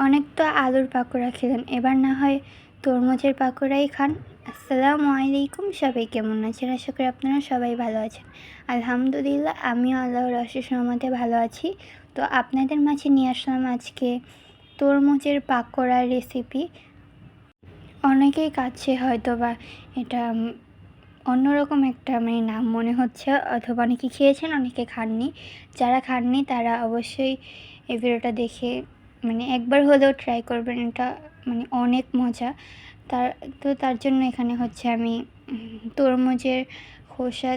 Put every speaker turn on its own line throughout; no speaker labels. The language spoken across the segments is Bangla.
অনেক তো আলুর পাকোড়া খেলেন, এবার না হয় তরমুজের পাকোড়াই খান। আসসালামু আলাইকুম, সবাই কেমন আছেন? আশা করি আপনারা সবাই ভালো আছেন। আলহামদুলিল্লাহ, আমিও আল্লাহর অশেষ রহমতে ভালো আছি। তো আপনাদের মাঝে নিয়ে আসলাম আজকে তরমুজের পাকোড়ার রেসিপি। অনেকেই কাছে হয়তো বা এটা অন্যরকম একটা নাম মনে হচ্ছে, অথবা অনেকে খেয়েছেন, অনেকে খাননি। যারা খাননি তারা অবশ্যই এই ভিডিওটা দেখে একবার হলেও ট্রাই করবেন। এটা অনেক মজা। তার জন্য এখানে হচ্ছে আমি তরমুজের খোসা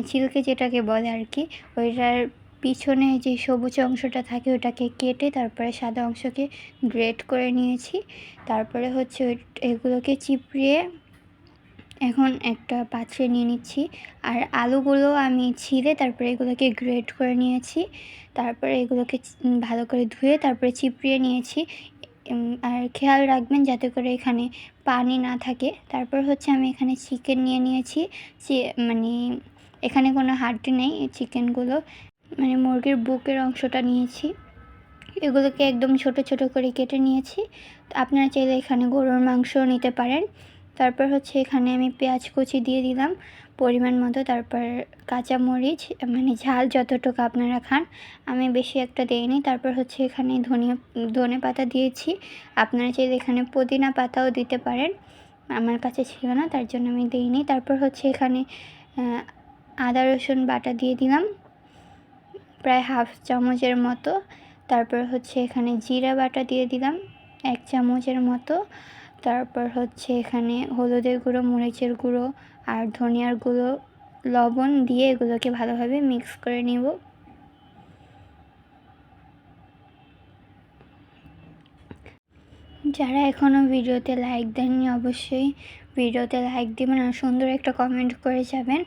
ছিলকে যেটাকে বলে আর কি, ওইটার পিছনে যে সবুজ অংশটা থাকে ওটাকে কেটে তারপরে সাদা অংশকে গ্রেট করে নিয়েছি। তারপরে হচ্ছে এগুলোকে চিপড়িয়ে এখন একটা পাত্রে নিয়ে নিচ্ছি। আর আলুগুলো আমি ছিলে তারপরে এগুলোকে গ্রেট করে নিয়েছি। তারপরে এগুলোকে ভালো করে ধুয়ে তারপরে চিপড়িয়ে নিয়েছি। আর খেয়াল রাখবেন যাতে করে এখানে পানি না থাকে। তারপর হচ্ছে আমি এখানে চিকেন নিয়ে নিয়েছি। এখানে কোনো হাড্ডি নেই, এই চিকেনগুলো মুরগির বুকের অংশটা নিয়েছি। এগুলোকে একদম ছোট ছোট করে কেটে নিয়েছি। আপনারা চাইলে এখানে গরুর মাংসও নিতে পারেন। তারপর হচ্ছে এখানে আমি পেঁয়াজ কুচি দিয়ে দিলাম পরিমাণ মতো। তারপর কাঁচামরিচ ঝাল যতটুকু আপনারা খান, আমি বেশি একটা দিইনি। তারপর হচ্ছে এখানে ধনে পাতা দিয়েছি। আপনারা চাইলে এখানে পুদিনা পাতাও দিতে পারেন, আমার কাছে ছিল না তার জন্য আমি দিইনি। তারপর হচ্ছে এখানে আদা রসুন বাটা দিয়ে দিলাম প্রায় হাফ চামচের মতো। তারপর হচ্ছে এখানে জিরা বাটা দিয়ে দিলাম 1 চামচের মতো। তারপর হচ্ছে এখানে হলুদের গুঁড়ো, মরিচের গুঁড়ো আর ধনিয়ার গুঁড়ো, লবণ দিয়ে এগুলোকে ভালোভাবে মিক্স করে নিব। যারা এখনও ভিডিওতে লাইক দেননি অবশ্যই ভিডিওতে লাইক দিবেন আর সুন্দর একটা কমেন্ট করে যাবেন।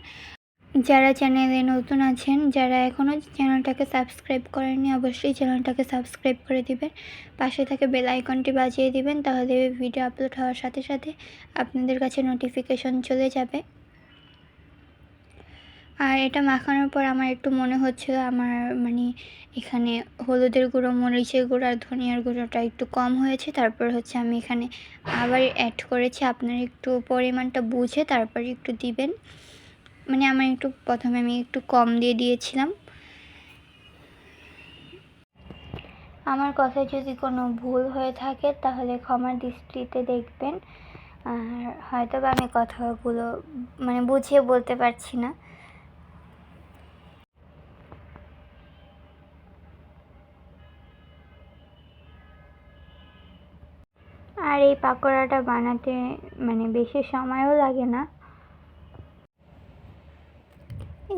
যারা চ্যানেলে নতুন আছেন, যারা এখনও চ্যানেলটাকে সাবস্ক্রাইব করেননি অবশ্যই চ্যানেলটাকে সাবস্ক্রাইব করে দিবেন। পাশে থেকে বেল আইকনটি বাজিয়ে দিবেন, তাহলে ভিডিও আপলোড হওয়ার সাথে সাথে আপনাদের কাছে নোটিফিকেশন চলে যাবে। আর এটা মাখানোর পর আমার একটু মনে হচ্ছিল আমার এখানে হলুদের গুঁড়ো, মরিচের গুঁড়ো আর ধনিয়ার গুঁড়োটা একটু কম হয়েছে। তারপর হচ্ছে আমি এখানে আবার অ্যাড করেছি। আপনারা একটু পরিমাণটা বুঝে তারপর একটু দিবেন। আমার প্রথমে আমি একটু কম দিয়ে দিয়েছিলাম। আমার কথায় যদি কোনো ভুল হয়ে থাকে তাহলে ক্ষমার দৃষ্টিতে দেখবেন। আর হয়তো বা আমি কথাগুলো বুঝিয়ে বলতে পারছি না। আর এই পাকোড়াটা বানাতে বেশি সময়ও লাগে না।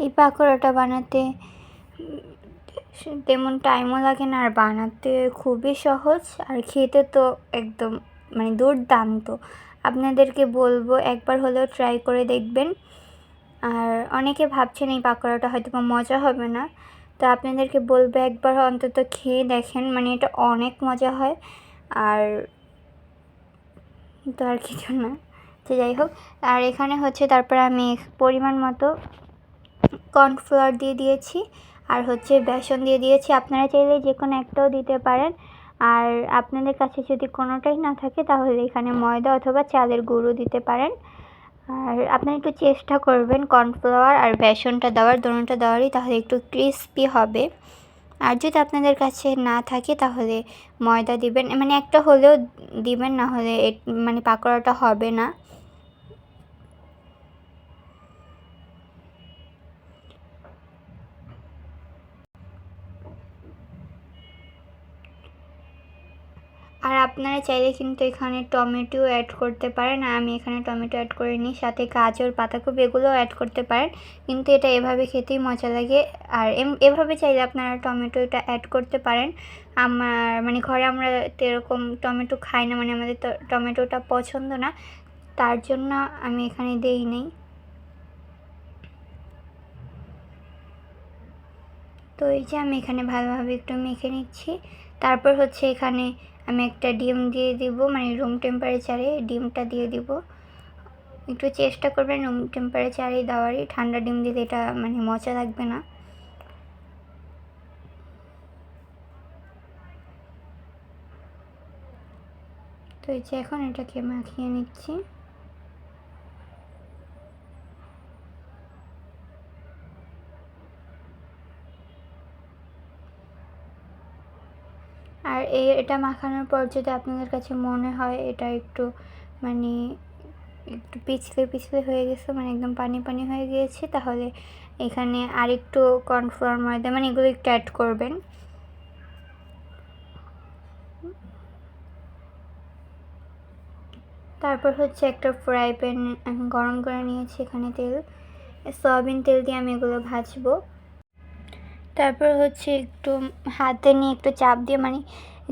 এই পাকোড়াটা বানাতে তেমন টাইমও লাগে না, আর বানাতে খুবই সহজ, আর খেতে তো একদম দুর্দান্ত। আপনাদেরকে বলবো একবার হলেও ট্রাই করে দেখবেন। আর অনেকে ভাবছেন এই পাকোড়াটা হয়তো বা মজা হবে না, তো আপনাদেরকে বলবো একবার অন্তত খেয়ে দেখেন, এটা অনেক মজা হয়। আর তো আর কিছু না, তো যাই হোক। আর এখানে হচ্ছে তারপর আমি পরিমাণ মতো কর্নফ্লাওয়ার দিয়ে দিয়েছি আর হচ্ছে বেসন দিয়ে দিয়েছি। আপনারা চাইলে যে কোনো একটাও দিতে পারেন। আর আপনাদের কাছে যদি কোনোটাই না থাকে তাহলে এখানে ময়দা অথবা চালের গুঁড়ো দিতে পারেন। আর আপনারা একটু চেষ্টা করবেন কর্নফ্লাওয়ার আর বেসনটা দেওয়ার, দোনোটা দেওয়ারই, তাহলে একটু ক্রিস্পি হবে। আর যদি আপনাদের কাছে না থাকে তাহলে ময়দা দিবেন, একটা হলেও দিবেন, না হলে পাকোড়াটা হবে না। আর আপনারা চাইলে কিন্তু এখানে টমেটো অ্যাড করতে পারেন, আর আমি এখানে টমেটো অ্যাড করিনি। সাথে গাজর, পাতাকপি এগুলোও অ্যাড করতে পারেন, কিন্তু এটা এভাবে খেতেই মজা লাগে। আর এভাবে চাইলে আপনারা টমেটোটা অ্যাড করতে পারেন। আমার ঘরে আমরা এরকম টমেটো খাই না, আমাদের টমেটোটা পছন্দ না, তার জন্য আমি এখানে দেই নেই। তো এই যে আমি এখানে ভালোভাবে একটু মেখে নিচ্ছি। তারপর হচ্ছে এখানে আমি একটা ডিম দিয়ে দিব, রুম টেম্পারেচারে ডিমটা দিয়ে দিব। একটু চেষ্টা করবেন রুম টেম্পারেচারে দেওয়ারই, ঠান্ডা ডিম দিলে এটা মজা লাগবে না। তো এই যে এখন এটাকে মাখিয়ে নিচ্ছি। আর এটা মাখানোর পর যদি আপনাদের কাছে মনে হয় এটা একটু মানে একটু পিছলে হয়ে গেছে, মানে একদম পানি পানি হয়ে গিয়েছে, তাহলে এখানে আরেকটু কর্নফ্লাওয়ার ময়দা মানে এগুলো একটু অ্যাড করবেন। তারপর হচ্ছে একটা ফ্রাই প্যান গরম করে নিয়েছি, এখানে তেল, সয়াবিন তেল দিয়ে আমি এগুলো ভাজবো। তারপর হচ্ছে একটু হাতে নিয়ে একটু চাপ দিয়ে মানে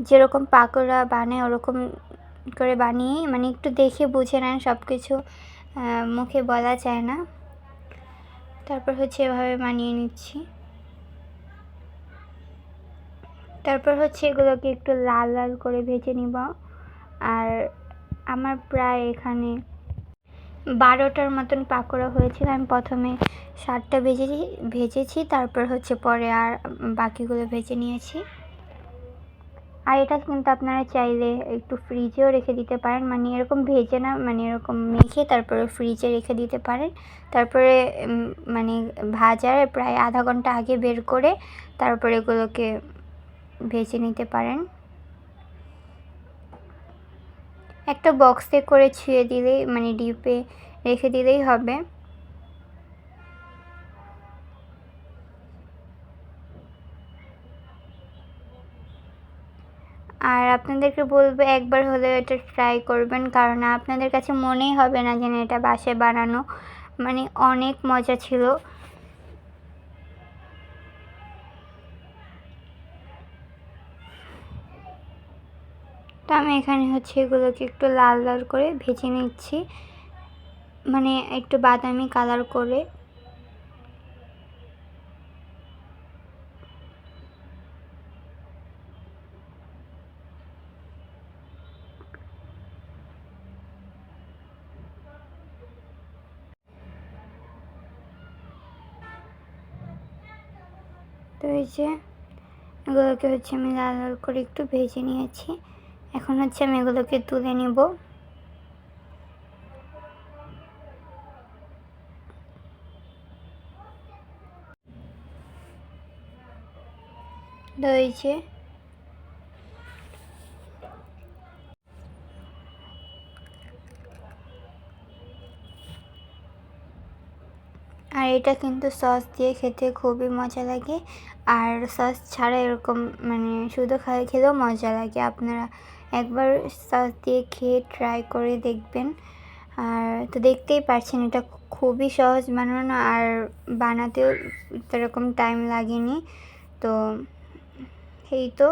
যেরকম পাকোড়া বানায় ওরকম করে বানিয়ে মানে একটু দেখে বুঝে নেন, সব কিছু মুখে বলা যায় না। তারপর হচ্ছে এভাবে বানিয়ে নিচ্ছি। তারপর হচ্ছে এগুলোকে একটু লাল লাল করে ভেজে নিব। আর আমার প্রায় এখানে 12টার মতন পাকোড়া হয়েছিল। আমি প্রথমে 7টা ভেজেছি, তারপর হচ্ছে পরে আর বাকিগুলো ভেজে নিয়েছি। আর এটা কিন্তু আপনারা চাইলে একটু ফ্রিজেও রেখে দিতে পারেন, মানে এরকম ভেজে না, মানে এরকম মেখে তারপরে ফ্রিজে রেখে দিতে পারেন। তারপরে মানে ভাজার প্রায় আধা ঘন্টা আগে বের করে তারপরে এগুলোকে ভেজে নিতে পারেন। একটা বক্সে করে ছুঁয়ে দিলেই মানে ডিপে রেখে দিলেই হবে। আর আপনাদেরকে বলবো একবার হলেও এটা ট্রাই করবেন, কারণ আপনাদের কাছে মনেই হবে না যে এটা বাসায় বানানো, মানে অনেক মজা ছিল। তো আমি এখানে হচ্ছে এগুলোকে একটু লাল লাল করে ভেজে নিচ্ছি, মানে একটু বাদামি কালার করে। তো এই যে এগুলোকে হচ্ছে আমি লাল লাল করে একটু ভেজে নিয়েছি। এখন হচ্ছে আমি এগুলোকে তুলে নিব। তো এই যে আর এটা কিন্তু সস দিয়ে খেতে খুবই মজা লাগে, আর সস ছাড়া এরকম মানে শুধু খেলেও মজা লাগে। আপনারা একবার সস দিয়ে খেয়ে ট্রাই করে দেখবেন। আর তো দেখতেই পাচ্ছেন এটা খুবই সহজ বানানো, আর বানাতেও সেরকম টাইম লাগেনি। তো এই তো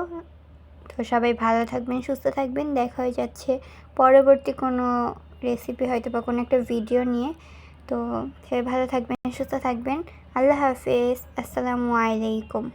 সবাই ভালো থাকবেন, সুস্থ থাকবেন। দেখা হয়ে যাচ্ছে পরবর্তী কোনো রেসিপি হয়তো বা কোনো একটা ভিডিও নিয়ে। তো সবাই ভালো থাকবেন, সুস্থ থাকবেন। আল্লাহ হাফেজ, আসসালামু আলাইকুম।